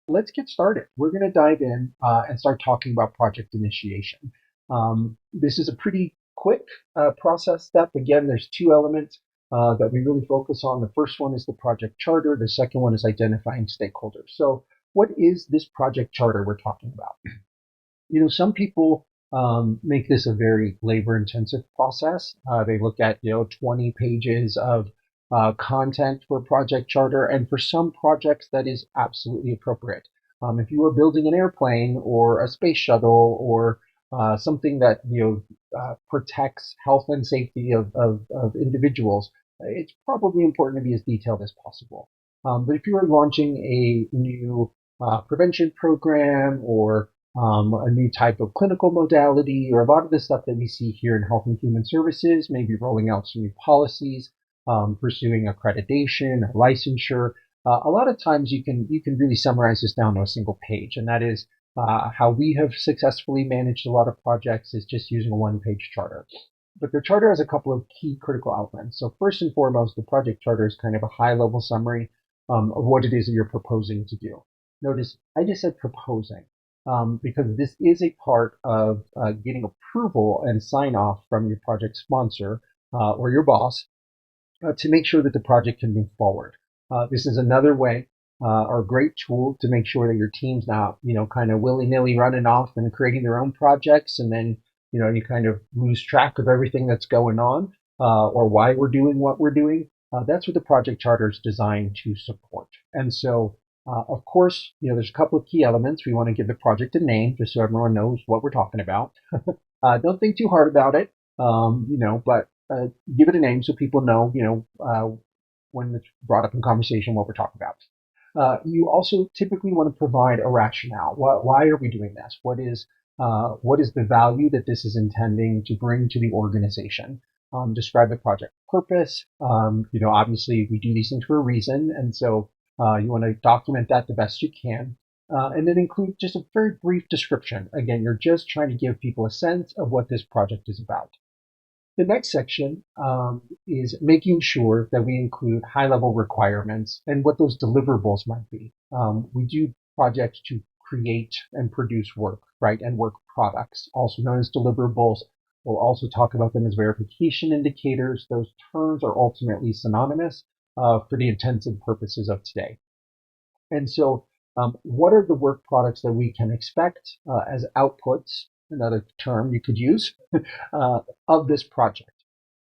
let's get started. We're going to dive in and start talking about project initiation. This is a pretty quick process step. Again, there's two elements that we really focus on. The first one is the project charter. The second one is identifying stakeholders. So what is this project charter we're talking about? Some people make this a very labor-intensive process. They look at 20 pages of content for project charter, and for some projects that is absolutely appropriate. If you are building an airplane or a space shuttle or something that protects health and safety of individuals, it's probably important to be as detailed as possible. But if you are launching a new prevention program or a new type of clinical modality, or a lot of the stuff that we see here in Health and Human Services, maybe rolling out some new policies, pursuing accreditation or licensure. A lot of times you can really summarize this down to a single page, and that is how we have successfully managed a lot of projects is just using a one-page charter. But the charter has a couple of key critical outlines. So first and foremost, the project charter is kind of a high-level summary of what it is that you're proposing to do. Notice I just said proposing because this is a part of getting approval and sign off from your project sponsor or your boss to make sure that the project can move forward. This is another way or a great tool to make sure that your team's not, kind of willy-nilly running off and creating their own projects, and then, you kind of lose track of everything that's going on or why we're doing what we're doing. That's what the project charter is designed to support. And so, of course, there's a couple of key elements. We want to give the project a name just so everyone knows what we're talking about. Don't think too hard about it, but give it a name so people know, when it's brought up in conversation what we're talking about. You also typically want to provide a rationale. Why are we doing this? What is the value that this is intending to bring to the organization? Describe the project purpose. Obviously we do these things for a reason, and so you want to document that the best you can. And then include just a very brief description. Again, you're just trying to give people a sense of what this project is about. The next section is making sure that we include high-level requirements and what those deliverables might be. We do projects to create and produce work, right, and work products, also known as deliverables. We'll also talk about them as verification indicators. Those terms are ultimately synonymous for the intents and purposes of today. And so what are the work products that we can expect as outputs, another term you could use, of this project?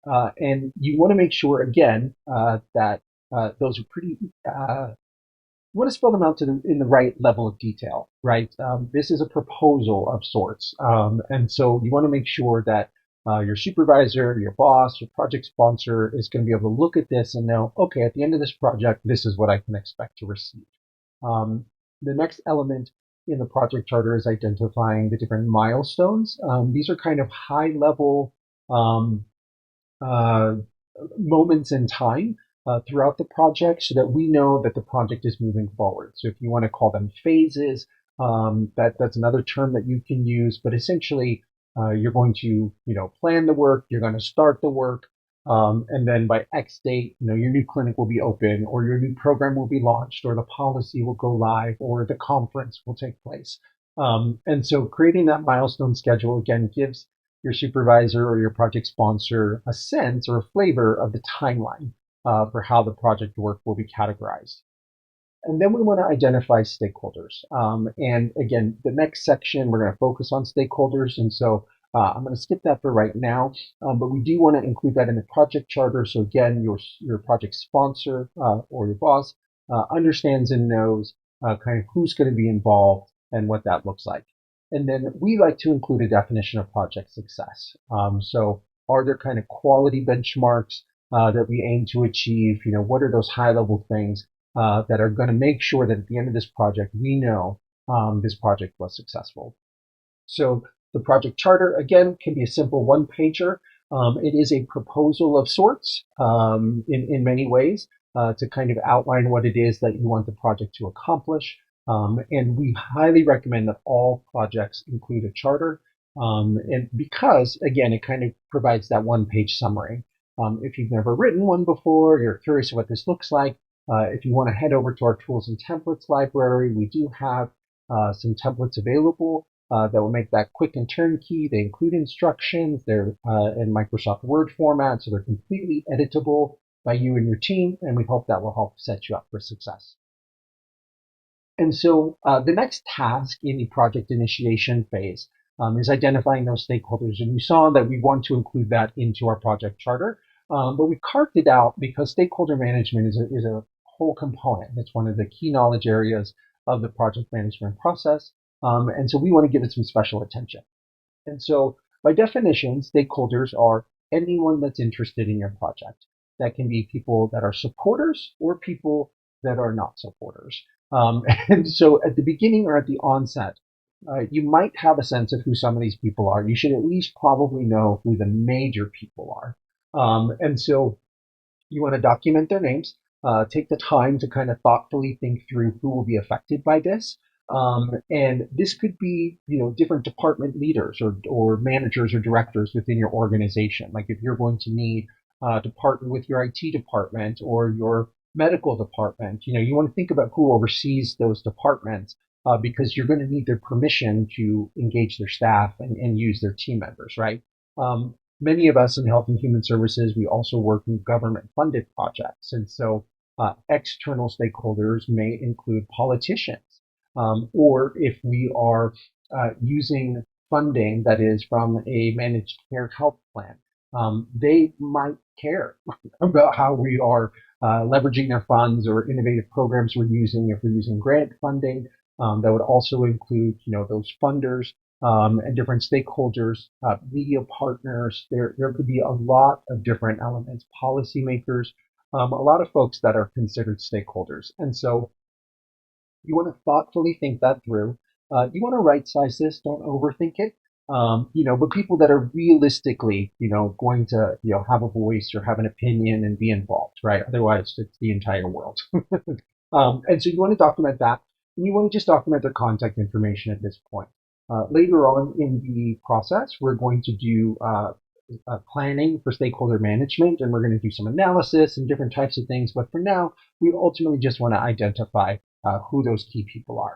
And you want to make sure, again, that those are pretty, you want to spell them out in the right level of detail, right? This is a proposal of sorts. And so you want to make sure that your supervisor, your boss, your project sponsor is going to be able to look at this and know, okay, at the end of this project, this is what I can expect to receive. The next element in the project charter is identifying the different milestones. These are kind of high level moments in time throughout the project so that we know that the project is moving forward. So if you want to call them phases, that's another term that you can use, but essentially you're going to, plan the work, you're going to start the work, and then by X date, your new clinic will be open, or your new program will be launched, or the policy will go live, or the conference will take place. And so creating that milestone schedule, again, gives your supervisor or your project sponsor a sense or a flavor of the timeline for how the project work will be categorized. And then we want to identify stakeholders. And again, the next section, we're going to focus on stakeholders. And so I'm going to skip that for right now, but we do want to include that in the project charter. So again, your project sponsor or your boss understands and knows kind of who's going to be involved and what that looks like. And then we like to include a definition of project success. So are there kind of quality benchmarks that we aim to achieve? What are those high level things that are going to make sure that at the end of this project, we know this project was successful? So the project charter, again, can be a simple one-pager. It is a proposal of sorts in many ways to kind of outline what it is that you want the project to accomplish. And we highly recommend that all projects include a charter. And because, again, it kind of provides that one-page summary. If you've never written one before, you're curious what this looks like, If you want to head over to our tools and templates library, we do have some templates available that will make that quick and turnkey. They include instructions. They're in Microsoft Word format, so they're completely editable by you and your team, and we hope that will help set you up for success. And so the next task in the project initiation phase is identifying those stakeholders. And you saw that we want to include that into our project charter, but we carved it out because stakeholder management is a whole component. It's one of the key knowledge areas of the project management process. And so we want to give it some special attention. And so by definition, stakeholders are anyone that's interested in your project. That can be people that are supporters or people that are not supporters. And so at the beginning or at the onset, you might have a sense of who some of these people are. You should at least probably know who the major people are. And so you want to document their names, take the time to kind of thoughtfully think through who will be affected by this. And this could be, different department leaders or managers or directors within your organization. Like if you're going to need to partner with your IT department or your medical department, you want to think about who oversees those departments because you're going to need their permission to engage their staff and use their team members, right? Many of us in health and human services, we also work in government funded projects. And so external stakeholders may include politicians. Or if we are using funding that is from a managed care health plan, they might care about how we are leveraging their funds or innovative programs we're using. If we're using grant funding, that would also include, those funders and different stakeholders, media partners. There could be a lot of different elements, policymakers, a lot of folks that are considered stakeholders. And so you want to thoughtfully think that through. You want to right size this. Don't overthink it. But people that are realistically, going to, have a voice or have an opinion and be involved, right? Otherwise, it's the entire world. And so you want to document that, and you want to just document their contact information at this point. Later on in the process, we're going to do planning for stakeholder management, and we're going to do some analysis and different types of things. But for now, we ultimately just want to identify who those key people are.